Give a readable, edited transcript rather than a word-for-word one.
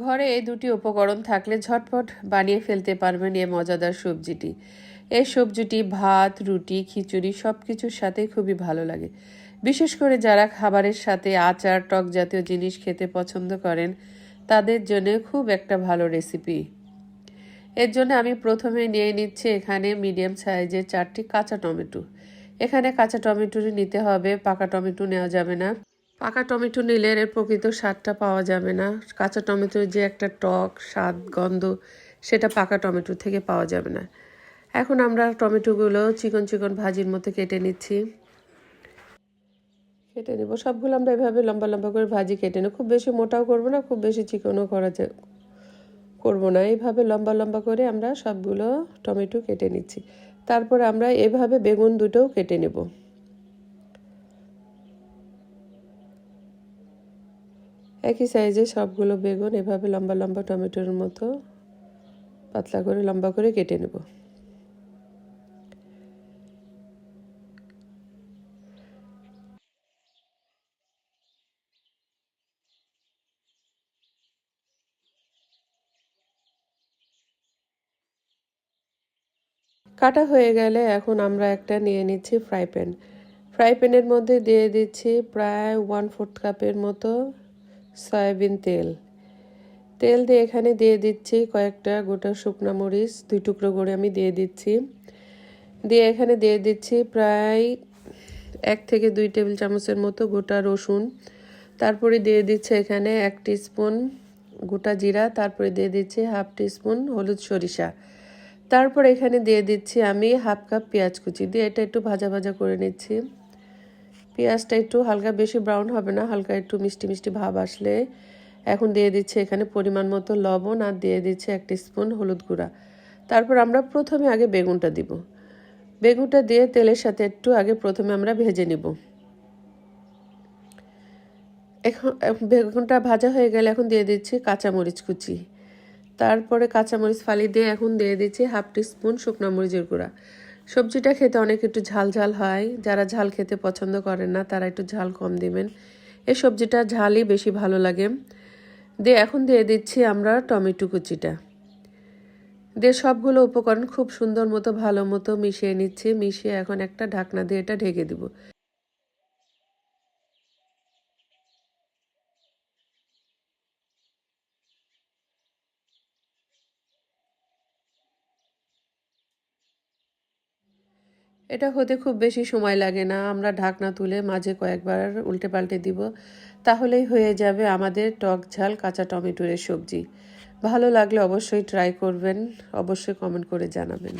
ঘরে এই দুটি উপকরণ থাকলে ঝটপট বানিয়ে ফেলতে পারবেন এই মজাদার সবজিটি। এই সবজিটি ভাত, রুটি, খিচুড়ি সব কিছুর সাথে খুবই ভালো লাগে। বিশেষ করে যারা খাবারের সাথে আচার, টক জাতীয় জিনিস খেতে পছন্দ করেন তাদের জন্য খুব একটা ভালো রেসিপি। এর জন্য আমি প্রথমে নিয়ে নিচ্ছি এখানে মিডিয়াম সাইজের 4টি কাঁচা টমেটো। এখানে কাঁচা টমেটো নিতে হবে, পাকা টমেটো নেওয়া যাবে না। পাকা টমেটো নিলে এর প্রকৃত স্বাদটা পাওয়া যাবে না। কাঁচা টমেটোর যে একটা টক স্বাদ, গন্ধ, সেটা পাকা টমেটো থেকে পাওয়া যাবে না। এখন আমরা টমেটোগুলো চিকন চিকন ভাজির মতো কেটে নিচ্ছি। কেটে নেব সবগুলো আমরা এভাবে লম্বা লম্বা করে ভাজি কেটে নেব। খুব বেশি মোটাও করব না, খুব বেশি চিকনও করব না। এইভাবে লম্বা লম্বা করে আমরা সবগুলো টমেটো কেটে নিচ্ছি। তারপর আমরা এভাবে বেগুন দুটোও কেটে নেব। একই সাইজে সবগুলো বেগুন এভাবে লম্বা লম্বা টমেটোর মতো পাতলা করে লম্বা করে কেটে নেব। কাটা হয়ে গেলে এখন আমরা একটা নিয়ে নিচ্ছি ফ্রাই প্যান। ফ্রাই প্যানের মধ্যে দিয়ে দিচ্ছি প্রায় 1/4 কাপের মতো সয়াবিন তেল। তেল দিয়ে এখানে দিয়ে দিচ্ছি কয়েকটা গোটা শুকনো মরিচ 2 টুকরো করে আমি দিয়ে দিচ্ছি। দিয়ে এখানে দিয়ে দিচ্ছি প্রায় 1 থেকে 2 টেবিল চামচের মতো গোটা রসুন। তারপরে দিয়ে দিচ্ছে এখানে 1 টিস্পুন গোটা জিরা। তারপরে দিয়ে দিচ্ছি 1/2 টিস্পুন হলুদ সরিষা। তারপর এখানে দিয়ে দিচ্ছি আমি 1/2 কাপ পেঁয়াজ কুচি দিয়ে এটা একটু ভাজা ভাজা করে নিচ্ছি। পেঁয়াজটা একটু হালকা বেশি ব্রাউন হবে না, হালকা একটু মিষ্টি মিষ্টি ভাব আসলে এখন দিয়ে দিচ্ছি এখানে পরিমাণ মতো লবণ আর দিয়ে দিচ্ছি 1 টিস্পুন হলুদ গুঁড়া। তারপর আমরা প্রথমে আগে বেগুনটা দিব। বেগুনটা দিয়ে তেলের সাথে একটু আগে প্রথমে আমরা ভেজে নিব। এখন বেগুনটা ভাজা হয়ে গেলে এখন দিয়ে দিচ্ছি কাঁচামরিচ কুচি। তারপরে কাঁচামরিচ ফালি দিয়ে এখন দিয়ে দিচ্ছি 1/2 টিস্পুন শুকনো মরিচের গুঁড়া। সবজিটা খেতে অনেক একটু ঝাল ঝাল হয়, যারা ঝাল খেতে পছন্দ করেন না তারা একটু ঝাল কম দিবেন। এই সবজিটা ঝালই বেশি ভালো লাগে। দিয়ে এখন দিয়ে দিচ্ছি আমরা টমেটো কুচিটা। দিয়ে সবগুলো উপকরণ খুব সুন্দর মতো ভালো মতো মিশিয়ে নিচ্ছি। মিশিয়ে এখন একটা ঢাকনা দিয়ে এটা ঢেকে দিব। এটা হতে খুব বেশি সময় লাগে না। আমরা ঢাকনা তুলে মাঝে কয়েকবার উল্টে পাল্টে দিব, তাহলেই হয়ে যাবে আমাদের টক ঝাল কাঁচা টমেটোর সবজি। ভালো লাগলে অবশ্যই ট্রাই করবেন, অবশ্যই কমেন্ট করে জানাবেন।